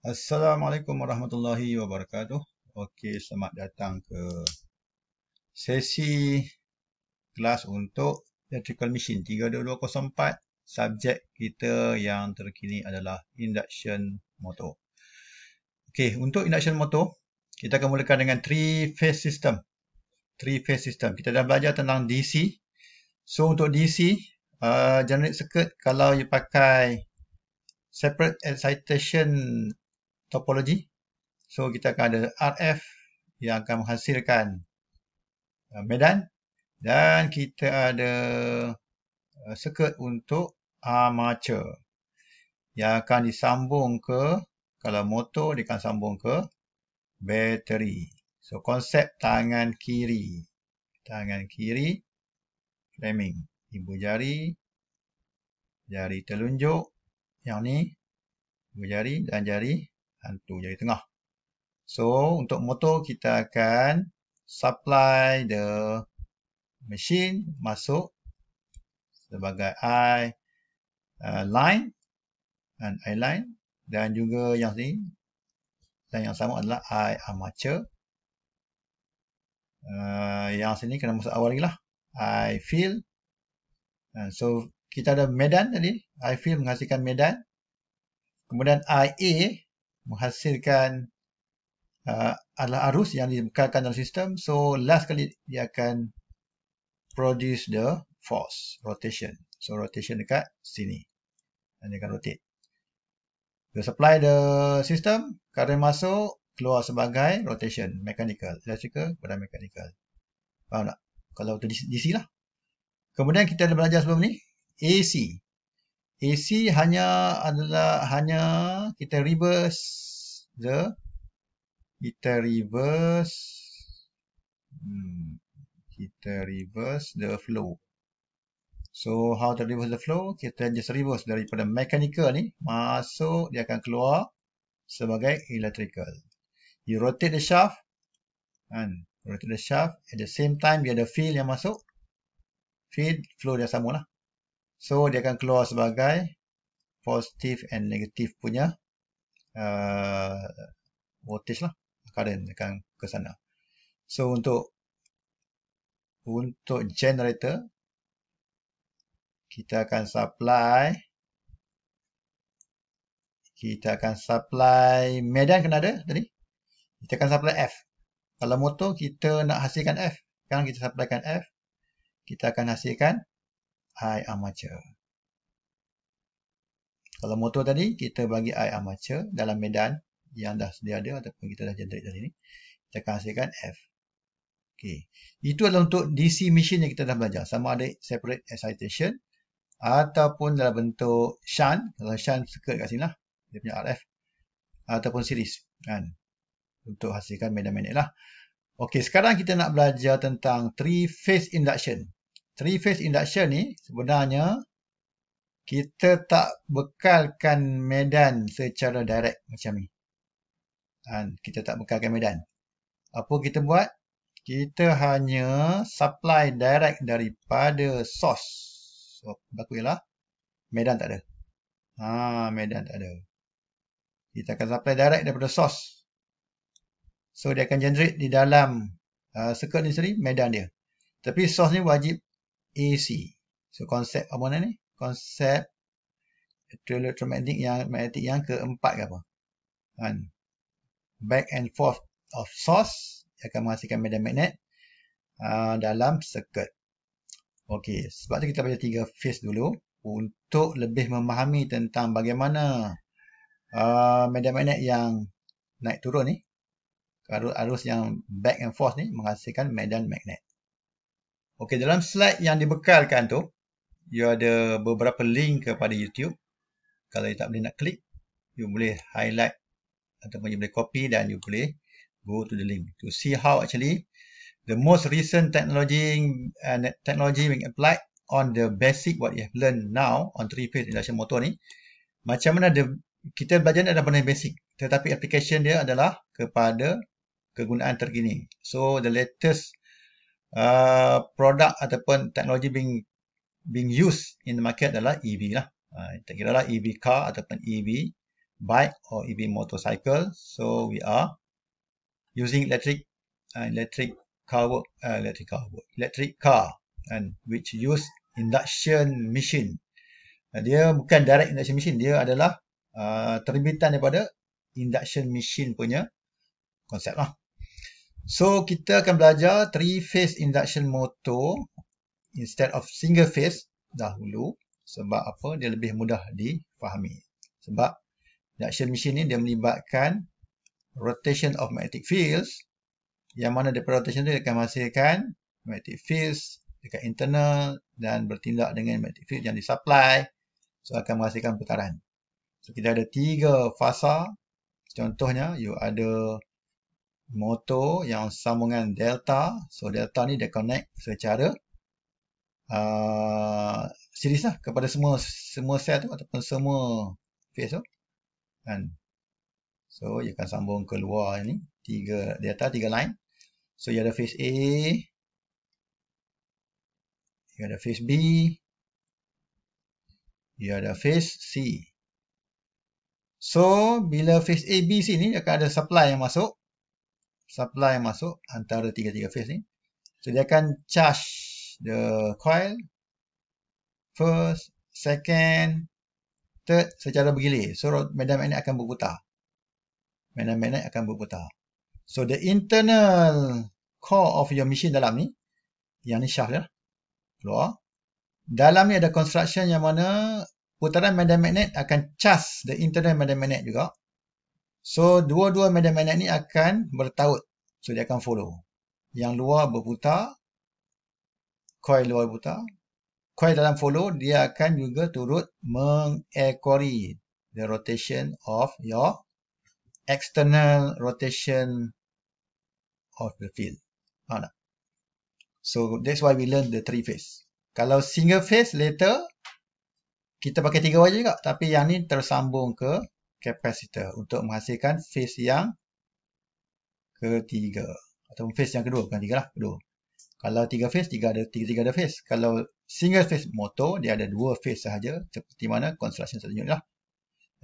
Assalamualaikum warahmatullahi wabarakatuh. Okey, selamat datang ke sesi kelas untuk Electrical Machine 32204. Subjek kita yang terkini adalah Induction Motor. Okey, untuk Induction Motor, kita akan mulakan dengan 3-phase system. 3-phase system. Kita dah belajar tentang DC. So, untuk DC, generate circuit kalau you pakai separate excitation topology. So, kita akan ada RF yang akan menghasilkan medan dan kita ada circuit untuk armature yang akan disambung ke, kalau motor dia akan sambung ke bateri. So, konsep tangan kiri. Tangan kiri, framing. Ibu jari, jari telunjuk, yang ni, ibu jari dan jari hantu, jari tengah. So, untuk motor kita akan supply the machine masuk sebagai I line dan I line, dan juga yang ni dan yang sama adalah I armature. Yang sini kena masuk awal lagi lah, I field. So, kita ada medan tadi, I field menghasilkan medan. Kemudian IA menghasilkan adalah arus yang dibekalkan dalam sistem. So, last kali dia akan produce the force, rotation. So, rotation dekat sini. Dan dia akan rotate. You supply the system, current masuk, keluar sebagai rotation, mechanical, electrical kepada mechanical. Faham tak? Kalau itu DC lah. Kemudian kita ada belajar sebelum ni, AC. AC hanya kita reverse the flow. So, how to reverse the flow? Kita just reverse daripada mechanical ni, masuk, dia akan keluar sebagai electrical. You rotate the shaft, and rotate the shaft, at the same time, dia ada field yang masuk. Field, flow dia sama lah. So, dia akan keluar sebagai positive and negative punya voltage lah. Current akan ke sana. So, untuk generator, kita akan supply medan kena ada tadi. Kita akan supply F. Kalau motor kita nak hasilkan F, sekarang kita supplykan F, kita akan hasilkan I armature. Kalau motor tadi, kita bagi I armature dalam medan yang dah sedia ada ataupun kita dah generate dari sini, kita akan hasilkan F. Okey. Itu adalah untuk DC machine yang kita dah belajar. Sama ada separate excitation ataupun dalam bentuk shunt. Kalau shunt circuit kat sini lah, dia punya RF, ataupun series kan, untuk hasilkan medan magnet lah. Okey, sekarang kita nak belajar tentang 3-phase induction. 3-phase induction ni sebenarnya kita tak bekalkan medan secara direct macam ni. Dan kita tak bekalkan medan. Apa kita buat? Kita hanya supply direct daripada source. So, berlaku ialah medan tak ada. Medan tak ada. Kita akan supply direct daripada source. So, dia akan generate di dalam circuit ni sendiri medan dia. Tapi source ni wajib AC. So, konsep apa mana ni? Konsep elektromagnetik yang keempat ke apa? Back and forth of source akan menghasilkan medan magnet dalam circuit. Okey, sebab tu kita belajar 3 phase dulu untuk lebih memahami tentang bagaimana medan magnet yang naik turun ni, arus yang back and forth ni menghasilkan medan magnet. Okey, dalam slide yang dibekalkan tu, you ada beberapa link kepada YouTube. Kalau you tak boleh nak klik, you boleh highlight ataupun you boleh copy dan you boleh go to the link to see how actually the most recent technology being applied on the basic what you have learned now on 3-phase induction motor ni. Macam mana kita belajar ni adalah benda basic, tetapi application dia adalah kepada kegunaan terkini. So the latest product ataupun teknologi being used in the market adalah EV lah. Tak kira lah EV car ataupun EV bike or EV motorcycle. So we are using electric car, and which use induction machine. Dia bukan direct induction machine, dia adalah terbitan daripada induction machine punya konsep lah. So kita akan belajar 3-phase induction motor instead of single phase dahulu. Sebab apa? Dia lebih mudah difahami. Sebab induction machine ni dia melibatkan rotation of magnetic fields, yang mana daripada rotation tu dia akan menghasilkan magnetic fields dekat internal dan bertindak dengan magnetic field yang disupply. So akan menghasilkan putaran. So kita ada 3 fasa. Contohnya you ada motor yang sambungan delta. So delta ni dia connect secara series lah kepada semua sel tu ataupun semua phase tu kan. So you akan sambung keluar ni 3 delta, 3 line. So you ada phase A, you ada phase B, you ada phase C. So bila phase A, B, C ni akan ada supply yang masuk. Supply yang masuk antara 3 phase ni. So dia akan charge the coil first, second, third secara bergilir. So medan magnet akan berputar. Medan magnet akan berputar. So the internal core of your machine dalam ni, yang ni shaft dia keluar. Dalam ni ada construction yang mana putaran medan magnet akan charge the internal medan magnet juga. So dua-dua medan magnet ni akan bertaut. So dia akan follow. Yang luar berputar, coil luar berputar. Coil dalam follow, dia akan juga turut mengequary the rotation of your external rotation of the field. Faham tak? So that's why we learn the 3 phase. Kalau single phase later, kita pakai 3 wire juga. Tapi yang ni tersambung ke capacitor untuk menghasilkan phase yang ketiga. Atau phase yang kedua, bukan 3 lah, kedua. Kalau 3 phase, 3 ada phase. Kalau single phase motor, dia ada 2 phase sahaja. Seperti mana construction saya tunjuk lah.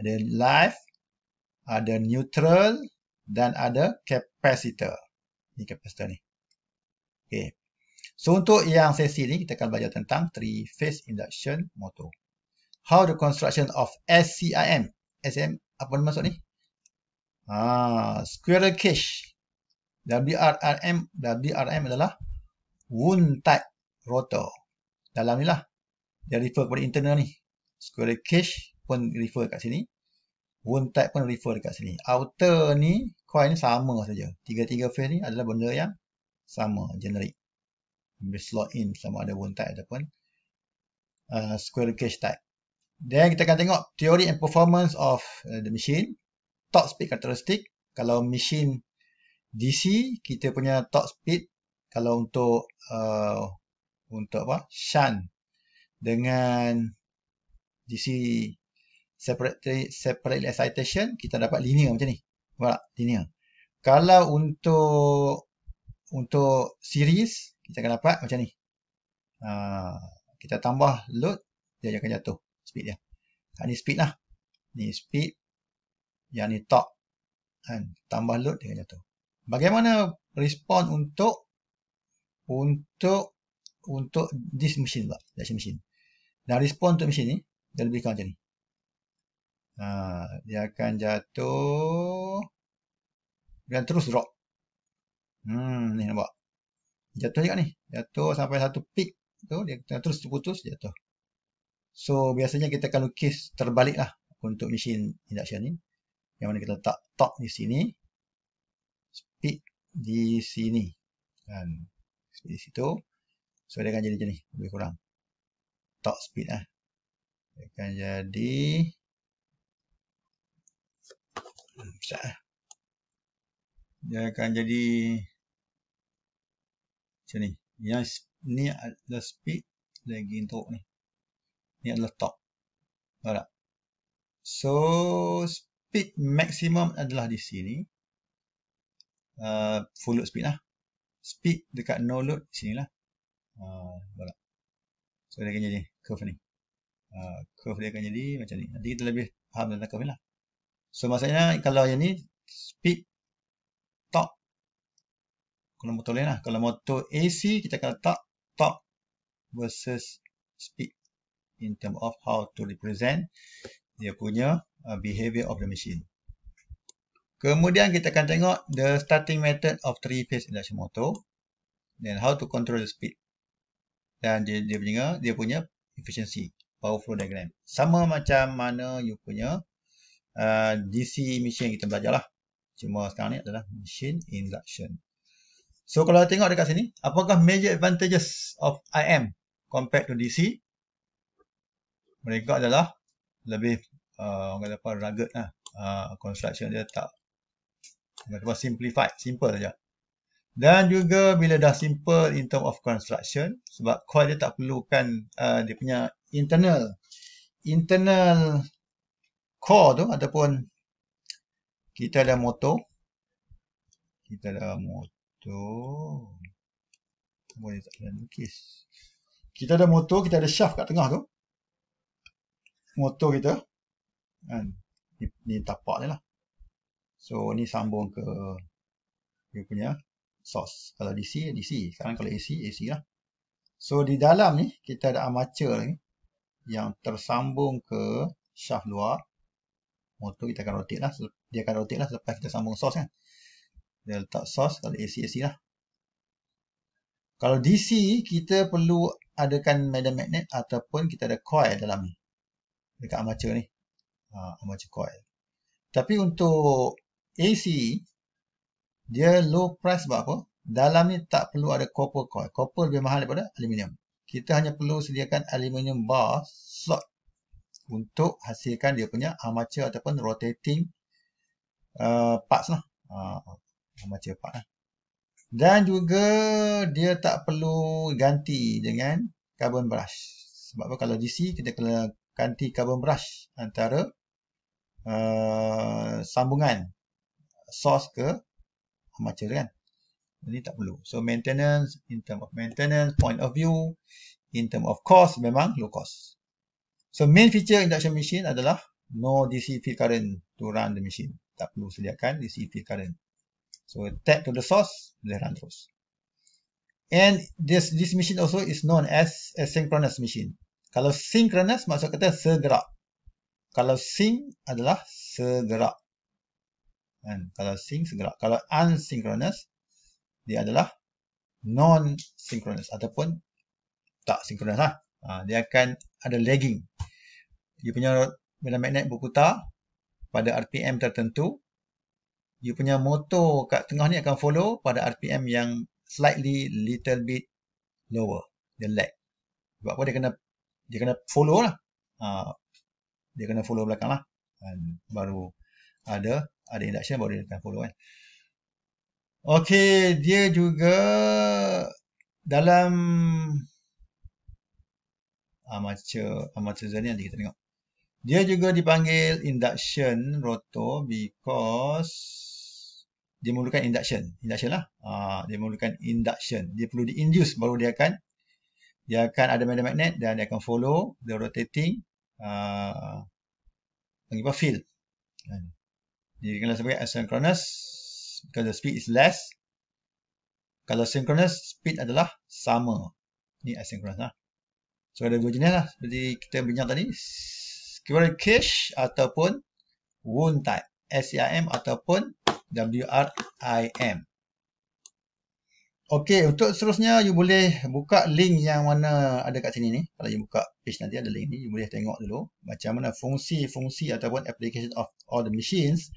Ada live, ada neutral, dan ada capacitor. Ini capacitor ni. Okay. So untuk yang sesi ni, kita akan belajar tentang 3-phase induction motor. How the construction of SCIM. SCIM, apa maksud ni? Squirrel cage. WRM adalah wound type rotor. Dalam ni lah. Dia refer kepada internal ni. Squirrel cage pun refer kat sini. Wound type pun refer dekat sini. Outer ni, coil ni sama saja. 3 phase ni adalah benda yang sama, generic. Boleh slot in sama ada wound type ataupun squirrel cage type. Dan kita akan tengok theory and performance of the machine. Torque speed characteristic. Kalau machine DC, kita punya torque speed. Kalau untuk shunt dengan DC separate excitation, kita dapat linear macam ni. Nampak tak? Linear. Kalau untuk series, kita akan dapat macam ni. Kita tambah load, dia akan jatuh speed dia. Ni speed lah. Ni speed. Yang ni torque. Kan? Tambah load, dia akan jatuh. Bagaimana respon untuk this machine pula, induction machine. Dan respon untuk machine ni, dia lebih kurang macam ni. Dia akan jatuh dan terus drop. Ni nampak. Jatuh juga ni. Jatuh sampai satu peak tu, dia terus putus, jatuh. So biasanya kita akan lukis terbalik lah untuk mesin induction ni. Yang mana kita letak torque di sini, speed di sini, kan? Speed di situ. So dia akan jadi macam ni, lebih kurang. Torque speed lah. Dia akan jadi dia akan jadi macam ni. Yang ni adalah speed lagi untuk ni. Ni adalah torque. Tahu tak? So speed maximum adalah di sini. Full load speed lah. Speed dekat no load di sini lah. So dia akan jadi curve ni. Curve dia akan jadi macam ni. Nanti kita lebih faham tentang curve ni lah. So maksudnya kalau yang ni speed torque. Kalau motor lain lah. Kalau motor AC kita akan letak torque versus speed in term of how to represent dia punya behavior of the machine. Kemudian kita akan tengok the starting method of 3-phase induction motor. Then how to control the speed. Dan dia punya efficiency, power flow diagram. Sama macam mana you punya DC machine kita belajar lah. Cuma sekarang ni adalah machine induction. So kalau tengok dekat sini, apakah major advantages of IM compared to DC? Mereka adalah lebih orang kata apa, rugged lah. Construction dia tak simplified, simple saja. Dan juga bila dah simple in term of construction, sebab coil dia tak perlukan dia punya internal core tu, ataupun kita ada motor, boleh tak boleh lukis. Kita ada motor, kita ada shaft kat tengah tu. Motor kita kan, ni tapak ni lah. So ni sambung ke dia punya source. Kalau DC, DC. Sekarang kalau AC, AC lah. So di dalam ni kita ada armature lagi yang tersambung ke shaft luar. Motor kita akan rotate lah. Dia akan rotate lah selepas kita sambung source kan. Dia letak source. Kalau AC, AC lah. Kalau DC, kita perlu adakan medan magnet ataupun kita ada coil dalam ni. Dekat armature ni. Armature coil. Tapi untuk AC, dia low price sebab apa? Dalam ni tak perlu ada copper coil. Copper lebih mahal daripada aluminium. Kita hanya perlu sediakan aluminium bar slot untuk hasilkan dia punya armature ataupun rotating parts lah. Armature part lah. Dan juga dia tak perlu ganti dengan carbon brush. Sebab apa? Kalau DC, kita kena ganti carbon brush antara sambungan source ke armature kan. Ini tak perlu. So maintenance, in term of maintenance point of view, in term of cost, memang low cost. So main feature induction machine adalah no DC field current to run the machine. Tak perlu sediakan DC field current. So tap to the source, boleh run terus. And this machine also is known as asynchronous machine. Kalau synchronous maksud kata segerak. Kalau sync adalah segerak. Dan kalau sync segerak. Kalau unsynchronous, dia adalah non-synchronous ataupun tak synchronous lah. Dia akan ada lagging. Dia punya medan magnet berputar pada RPM tertentu. Dia punya motor kat tengah ni akan follow pada RPM yang slightly little bit lower. Dia lag. Sebab apa? Dia kena follow lah. Dia kena follow belakang lah. Baru ada induction, baru dia akan follow kan. Okey, dia juga dalam armature zone ni nanti kita tengok. Dia juga dipanggil induction rotor because dia memerlukan induction lah. Dia memerlukan induction. Dia perlu di-induce baru dia akan ada medan magnet dan dia akan follow the rotating field. Dia dikenal sebagai asynchronous because the speed is less. Kalau synchronous, speed adalah sama. Ni asynchronous lah. So ada dua jenis lah. Seperti kita bincang tadi. Squirrel cage ataupun wound type. SCIM ataupun WRIM. Okey, untuk seterusnya you boleh buka link yang mana ada kat sini ni. Kalau you buka page nanti ada link ni, you boleh tengok dulu macam mana fungsi-fungsi ataupun application of all the machines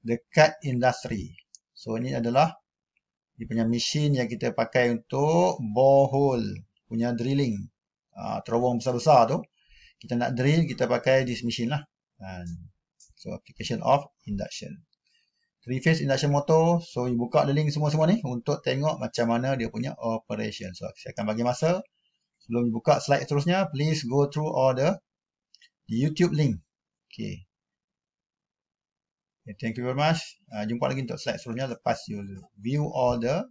dekat industri. So ini adalah dia punya mesin yang kita pakai untuk borehole punya drilling. Terowong besar-besar tu kita nak drill, kita pakai this machine lah. So application of induction. 3-phase induction motor. So you buka the link semua-semua ni untuk tengok macam mana dia punya operation. So saya akan bagi masa sebelum you buka slide seterusnya, please go through all the YouTube link. Okay. Thank you very much. Jumpa lagi untuk slide seterusnya lepas you view all the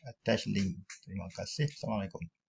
attached link. Terima kasih. Assalamualaikum.